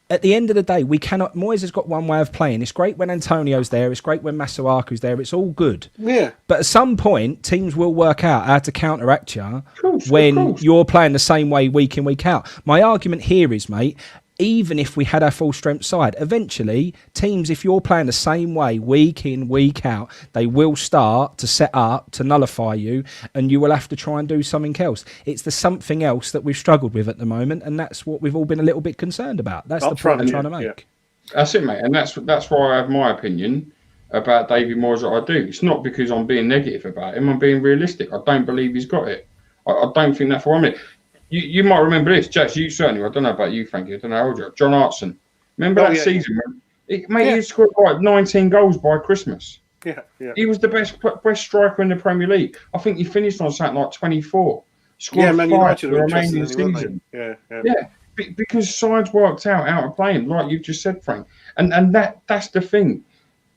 at the end of the day, we cannot. Moyes has got one way of playing. It's great when Antonio's there. It's great when Masuaku's there. It's all good. Yeah. But at some point, teams will work out how to counteract you when you're playing the same way week in, week out. My argument here is, mate, even if we had our full strength side, eventually teams, if you're playing the same way week in, week out, they will start to set up to nullify you, and you will have to try and do something else. It's the something else that we've struggled with at the moment, and that's what we've all been a little bit concerned about. That's the point I'm trying to make. Yeah. That's it, mate, and that's why I have my opinion about David Moyes that I do. It's not because I'm being negative about him. I'm being realistic. I don't believe he's got it. I don't think that for 1 minute. You might remember this, Jess. You certainly. I don't know about you, Frankie. I don't know how old you are. John Hartson. Remember that season? He scored like 19 goals by Christmas. Yeah. He was the best striker in the Premier League. I think he finished on something like 24. Scored 5 for the remaining season. Yeah. Because sides worked out how to play him, like you've just said, Frank. And that's the thing.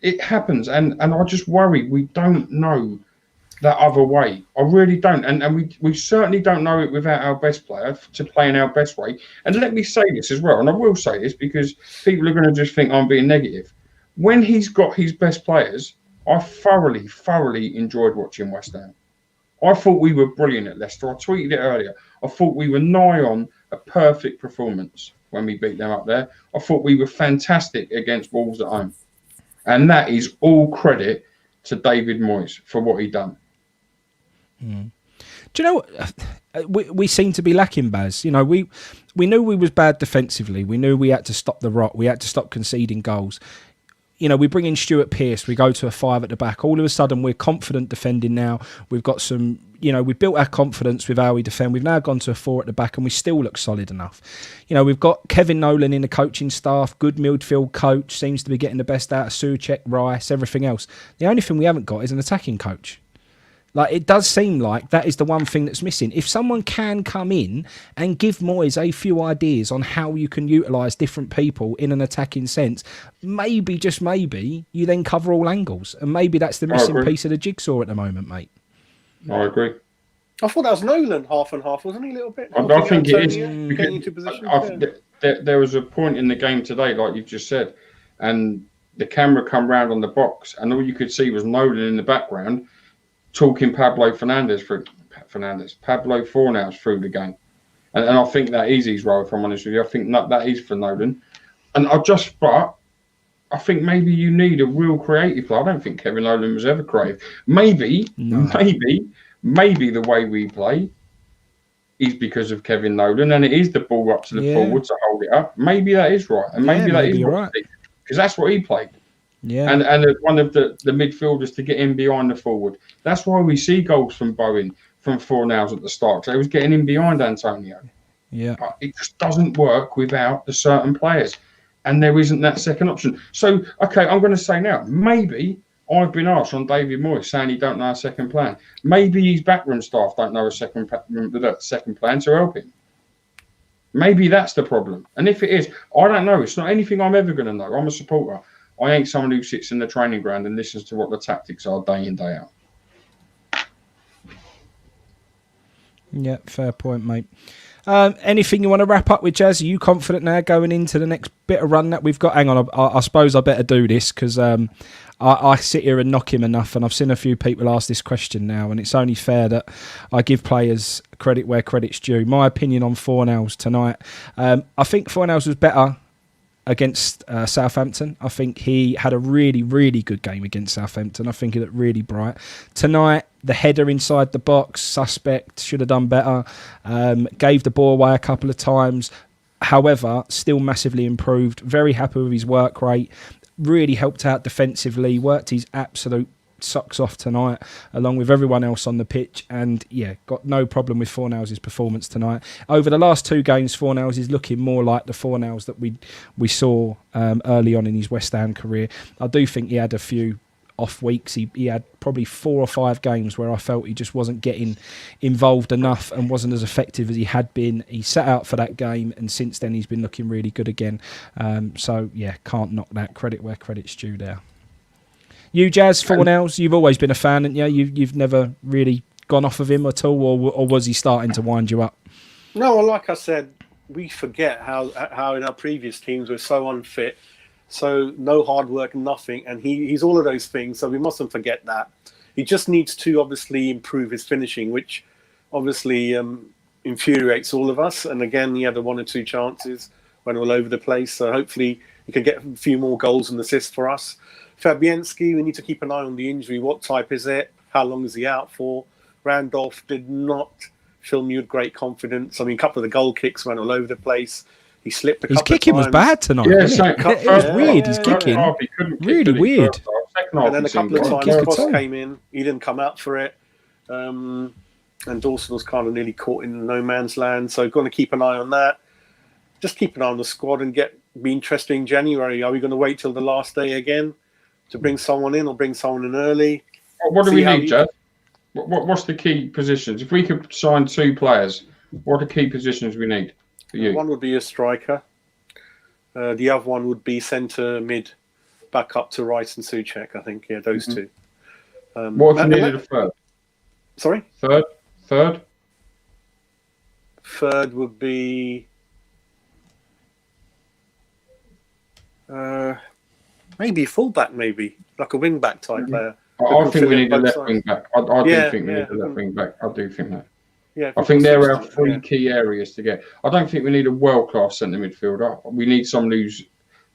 It happens, and I just worry we don't know that other way. I really don't. And we certainly don't know it without our best player to play in our best way. And let me say this as well, and I will say this because people are going to just think I'm being negative. When he's got his best players, I thoroughly enjoyed watching West Ham. I thought we were brilliant at Leicester. I tweeted it earlier. I thought we were nigh on a perfect performance when we beat them up there. I thought we were fantastic against Wolves at home. And that is all credit to David Moyes for what he done. Do you know what we seem to be lacking, Baz? You know, we knew we was bad defensively. We knew we had to stop the rot. We had to stop conceding goals. You know, we bring in Stuart Pearce. We go to a 5 at the back. All of a sudden, we're confident defending now. We've got some, you know, we've built our confidence with how we defend. We've now gone to a 4 at the back and we still look solid enough. You know, we've got Kevin Nolan in the coaching staff, good midfield coach, seems to be getting the best out of Souček, Rice, everything else. The only thing we haven't got is an attacking coach. Like, it does seem like that is the one thing that's missing. If someone can come in and give Moyes a few ideas on how you can utilise different people in an attacking sense, maybe, just maybe, you then cover all angles. And maybe that's the missing piece of the jigsaw at the moment, mate. I agree. I thought that was Nolan half and half, wasn't he, a little bit? I think it is. Getting into position. There was a point in the game today, like you've just said, and the camera come round on the box, and all you could see was Nolan in the background talking Pablo Fornals through the game. And I think that is his role, if I'm honest with you. I think that is for Nolan. And but I think maybe you need a real creative player. I don't think Kevin Nolan was ever creative. Maybe the way we play is because of Kevin Nolan, and it is the ball up to the forward to hold it up. Maybe that is right. And maybe that is right. Because that's what he played. Yeah, and one of the midfielders to get in behind the forward. That's why we see goals from Bowen, from Fornals at the start. So he was getting in behind Antonio. Yeah, but it just doesn't work without the certain players, and there isn't that second option. So, okay, I'm going to say now, maybe I've been asked on David Moyes saying he don't know a second plan. Maybe his backroom staff don't know a second plan to help him. Maybe that's the problem. And if it is, I don't know. It's not anything I'm ever going to know. I'm a supporter. I ain't someone who sits in the training ground and listens to what the tactics are day in, day out. Yeah, fair point, mate. Anything you want to wrap up with, Jazz? Are you confident now going into the next bit of run that we've got? Hang on, I suppose I better do this because I sit here and knock him enough, and I've seen a few people ask this question now, and it's only fair that I give players credit where credit's due. My opinion on Fornals tonight, I think Fornals was better against Southampton. I think he had a really, really good game against Southampton. I think he looked really bright. Tonight, the header inside the box, suspect, should have done better. Gave the ball away a couple of times. However, still massively improved. Very happy with his work rate. Really helped out defensively. Worked his absolute socks off tonight, along with everyone else on the pitch, and got no problem with Fornals' performance tonight. Over the last 2 games, Fornals is looking more like the Fornals that we saw early on in his West Ham career. I do think he had a few off weeks. He had probably 4 or 5 games where I felt he just wasn't getting involved enough and wasn't as effective as he had been. He sat out for that game, and since then he's been looking really good again. So yeah, can't knock that. Credit where credit's due there. You, Jazz, Fornells, you've always been a fan, and you've never really gone off of him at all, or was he starting to wind you up? No, well, like I said, we forget how in our previous teams we're so unfit, so no hard work, nothing, and he's all of those things, so we mustn't forget that. He just needs to obviously improve his finishing, which obviously infuriates all of us, and again, he had 1 or 2 chances, went all over the place, so hopefully he can get a few more goals and assists for us. Fabianski, we need to keep an eye on the injury. What type is it? How long is he out for? Randolph did not fill me with great confidence. I mean, a couple of the goal kicks went all over the place. He slipped a couple of times. His kicking was bad tonight. Yeah, it was weird. His kicking, really weird. And then a couple of times Cross came in. He didn't come out for it. And Dawson was kind of nearly caught in no man's land. So going to keep an eye on that. Just keep an eye on the squad and be interesting in January. Are we going to wait till the last day again to bring someone in, or bring someone in early? What do we need, Jed? What's the key positions? If we could sign 2 players, what are key positions we need for you? One would be a striker. The other one would be centre mid, back up to Rice and Souček, I think. Yeah, those 2. What if you needed a third? Sorry? Third? Third would be... maybe fullback, like a wing-back type player. I think we need a left wing-back. I do think we need a left wing-back. I do think that. Yeah, I think there are 3 key areas to get. I don't think we need a world-class centre midfielder. We need someone who's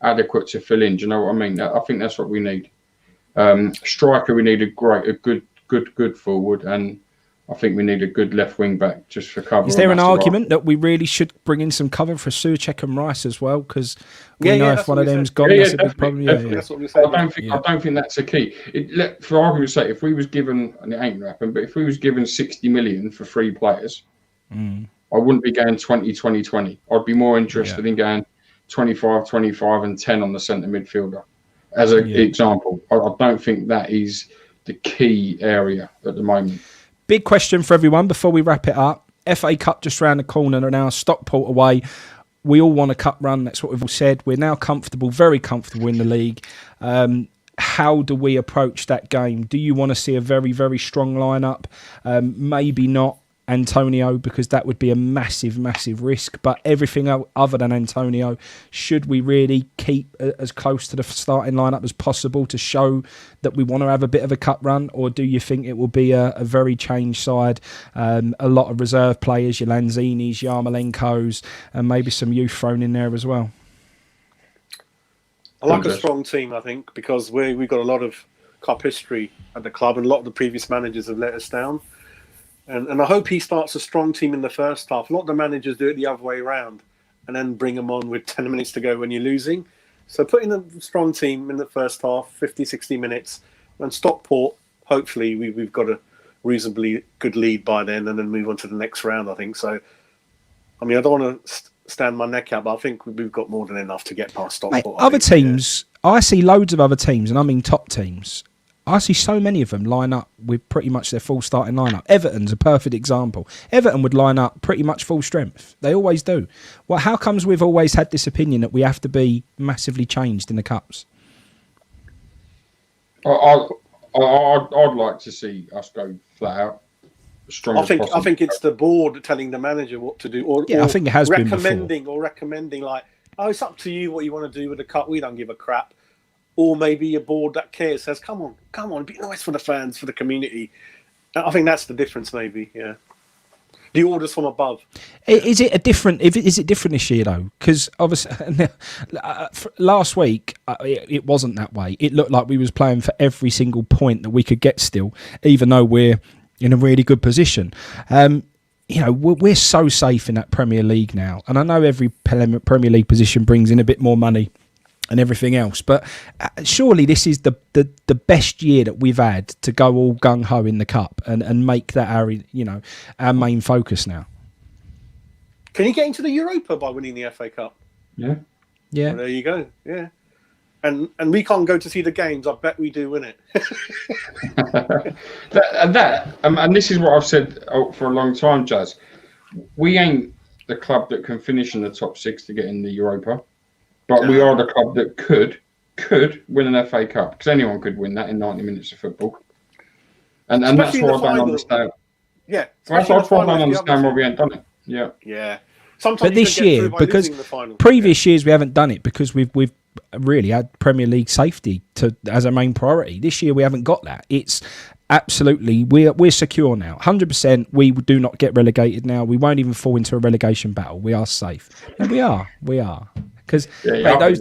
adequate to fill in. Do you know what I mean? I think that's what we need. Striker, we need a good forward, and I think we need a good left wing back just for cover. Is there an argument that we really should bring in some cover for Souček and Rice as well? Because we know if one of them's gone, that's a big problem. That's what we said. I don't think that's a key. For argument's sake, if we was given, and it ain't going to happen, but if we was given 60 million for 3 players, I wouldn't be going 20. I'd be more interested in going 25, and 10 on the centre midfielder. As an example, I don't think that is the key area at the moment. Big question for everyone before we wrap it up. FA Cup just round the corner now, Stockport away. We all want a cup run. That's what we've all said. We're now comfortable, very comfortable in the league. How do we approach that game? Do you want to see a very, very strong lineup? Maybe not Antonio, because that would be a massive, massive risk. But everything other than Antonio, should we really keep as close to the starting lineup as possible to show that we want to have a bit of a cup run? Or do you think it will be a very changed side? A lot of reserve players, your Lanzinis, Yarmolenko's, and maybe some youth thrown in there as well? I like a strong team, I think, because we've got a lot of cup history at the club, and a lot of the previous managers have let us down. And I hope he starts a strong team in the first half. A lot of the managers do it the other way around and then bring them on with 10 minutes to go when you're losing. So put in a strong team in the first half, 50, 60 minutes. And Stockport, hopefully, we've got a reasonably good lead by then and then move on to the next round, I think. So, I mean, I don't want to stand my neck out, but I think we've got more than enough to get past Stockport. Mate, other teams, I see loads of other teams, and I mean top teams. I see so many of them line up with pretty much their full starting lineup. Everton's a perfect example. Everton would line up pretty much full strength. They always do. Well, how comes we've always had this opinion that we have to be massively changed in the cups? I'd like to see us go flat out. I think it's the board telling the manager what to do, or I think it has been recommending like, oh, it's up to you what you want to do with the cup. We don't give a crap. Or maybe a board that cares says, come on, be nice for the fans, for the community. I think that's the difference, maybe, yeah. The orders from above. Is it different this year, though? Because obviously, last week, it wasn't that way. It looked like we was playing for every single point that we could get still, even though we're in a really good position. We're so safe in that Premier League now. And I know every Premier League position brings in a bit more money and everything else, but surely this is the best year that we've had to go all gung-ho in the cup and make that our main focus now. Can you get into the Europa by winning the FA Cup? Yeah. Well, there you go. Yeah. and we can't go to see the games. I bet we do win it. And this is what I've said for a long time, Jazz. We ain't the club that can finish in the top 6 to get in the Europa, but we are the club that could win an FA Cup, because anyone could win that in 90 minutes of football. And that's why I don't understand. Yeah, that's why I don't understand why we ain't done it. Yeah. Yeah. Sometimes but this year, because previous years we haven't done it because we've really had Premier League safety as a main priority. This year we haven't got that. It's absolutely we're secure now, 100%. We do not get relegated now. We won't even fall into a relegation battle. We are safe, and we are because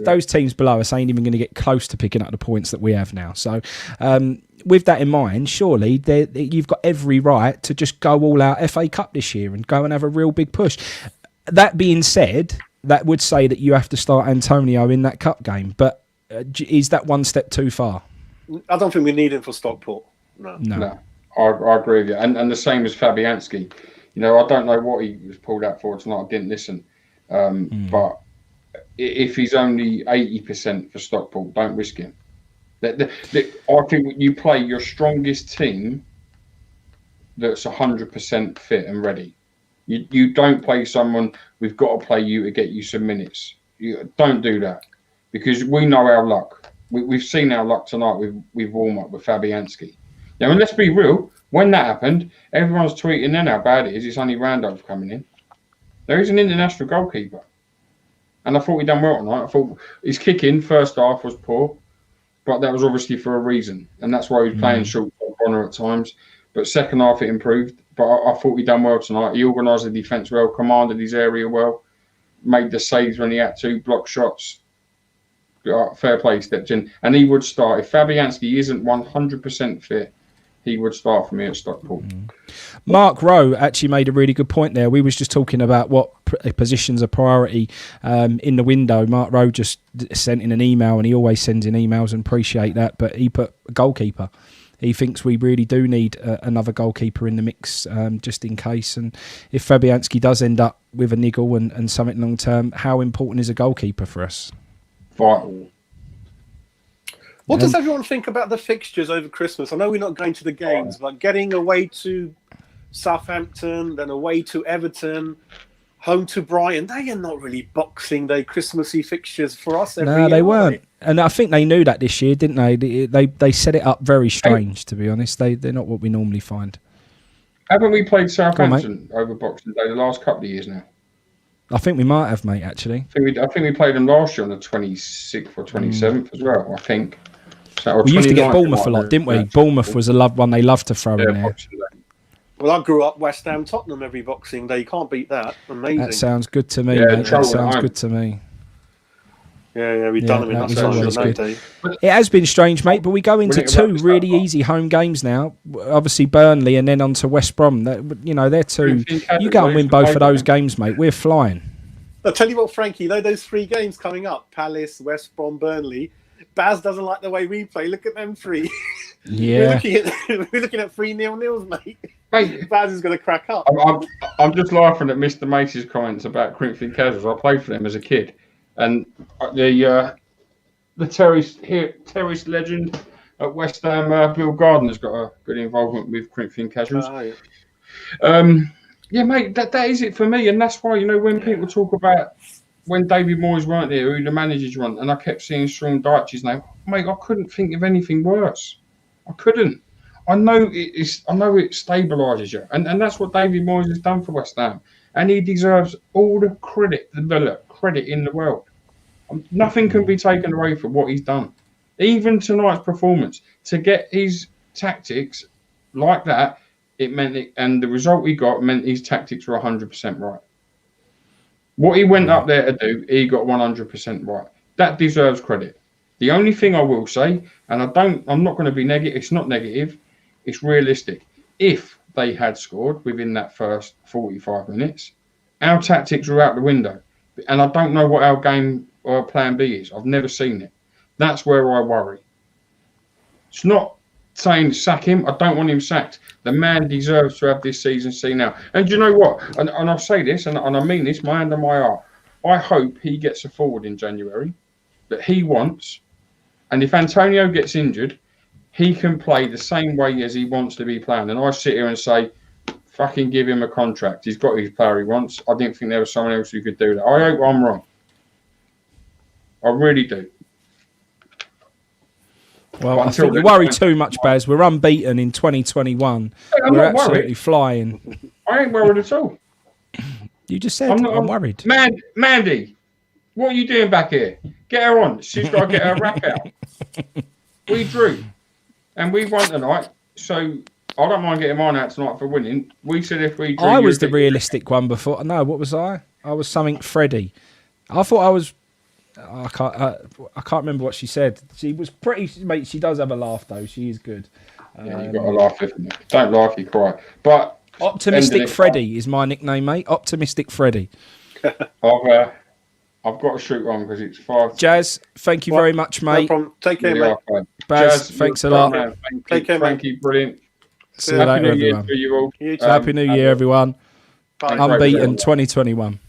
those teams below us ain't even going to get close to picking up the points that we have now. So. With that in mind, surely you've got every right to just go all out FA Cup this year and go and have a real big push. That being said, that would say that you have to start Antonio in that cup game. But is that one step too far? I don't think we need him for Stockport. No. I agree with you. And the same as Fabianski. I don't know what he was pulled out for tonight. I didn't listen. But if he's only 80% for Stockport, don't risk him. I think you play your strongest team that's 100% fit and ready. You don't play someone, we've got to play you to get you some minutes. You don't do that, because we know our luck. We've seen our luck tonight with warm-up with Fabianski. Now, and let's be real, when that happened, everyone's tweeting then how bad it is. It's only Randolph coming in. There is an international goalkeeper. And I thought he done well tonight. I thought his kicking first half was poor. But that was obviously for a reason, and that's why he was playing short corner at times. But second half it improved. But I thought he done well tonight. He organised the defence well, commanded his area well, made the saves when he had to, blocked shots. Fair play, stepped in, and he would start if Fabianski isn't 100% fit. He would start for me at Stockport. Mark Rowe actually made a really good point there. We was just talking about what positions are priority in the window. Mark Rowe just sent in an email, and he always sends in emails, and appreciate that. But he put a goalkeeper. He thinks we really do need another goalkeeper in the mix, just in case. And if Fabianski does end up with a niggle and something long term, how important is a goalkeeper for us? Vital. What does everyone think about the fixtures over Christmas? I know we're not going to the games, but getting away to Southampton, then away to Everton, home to Brighton, they are not really Boxing Day, Christmassy fixtures for us every year. No, they weren't. And I think they knew that this year, didn't they? They set it up very strange, to be honest. They're not what we normally find. Haven't we played Southampton over Boxing Day the last couple of years now? I think we might have, mate, actually. I think we played them last year on the 26th or 27th as well, I think. We used to get Bournemouth a lot, didn't we? Bournemouth was a one they loved to throw in there. Well, I grew up West Ham Tottenham every Boxing Day. You can't beat that. Amazing. That sounds good to me, mate. That sounds good to me. Yeah, we've done them in that time. It has been strange, mate, but we go into two really easy home games now. Obviously Burnley and then on to West Brom. They're two. You go and win both of those games, mate. We're flying. I'll tell you what, Frankie, those 3 games coming up, Palace, West Brom, Burnley, Baz doesn't like the way we play. Look at them 3. Yeah. we're looking at 3-0, mate. Baz is going to crack up. I'm just laughing at Mr. Mace's comments about Corinthian Casuals. I played for them as a kid. And the terrace legend at West Ham, Bill Gardner's got a good involvement with Corinthian Casuals. Yeah, mate, that is it for me. And that's why, when people talk about when David Moyes weren't there, who the managers weren't, and I kept seeing Sean Dyche's name, mate, I couldn't think of anything worse. I couldn't. I know it stabilises you. And that's what David Moyes has done for West Ham. And he deserves all the credit in the world. Nothing can be taken away from what he's done. Even tonight's performance, to get his tactics like that, it meant it, and the result he got meant his tactics were 100% right. What he went up there to do, he got 100% right. That deserves credit. The only thing I will say, and I'm not going to be negative, it's not negative, it's realistic. If they had scored within that first 45 minutes, our tactics were out the window. And I don't know what our game or plan B is. I've never seen it. That's where I worry. It's not saying sack him. I don't want him sacked. The man deserves to have this season seen out. And you know what? And I'll say this, and I mean this, my hand on my heart. I hope he gets a forward in January that he wants And if Antonio gets injured, he can play the same way as he wants to be playing. And I sit here and say, fucking give him a contract. He's got his player he wants. I didn't think there was someone else who could do that. I hope I'm wrong. I really do. Well, I think you worry too much, Baz. We're unbeaten in 2021. We're absolutely worried. flying. I ain't worried at all. You just said I'm worried. Mandy, what are you doing back here? Get her on. She's got to get her rap out. We drew. And we won tonight. So I don't mind getting mine out tonight for winning. We said if we drew... I was the realistic one before. No, what was I? I was something Freddie. I thought I was... I can't remember what she said. She was pretty... Mate, she does have a laugh, though. She is good. Yeah, you've got to laugh. Don't laugh, you cry. But... Optimistic Freddie is my nickname, mate. Optimistic Freddie. I've got to shoot on because it's 5. Jazz, thank you very much, mate. No problem. Take care, mate. Baz, thanks a lot. Take care, Frankie. Brilliant. See you later, everyone. You all. Happy New Year, everyone. Bye. Unbeaten 2021.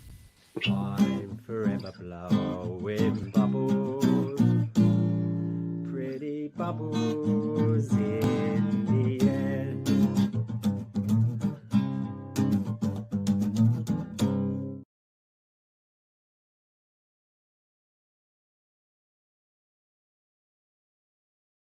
I'm forever blowing bubbles, pretty bubbles.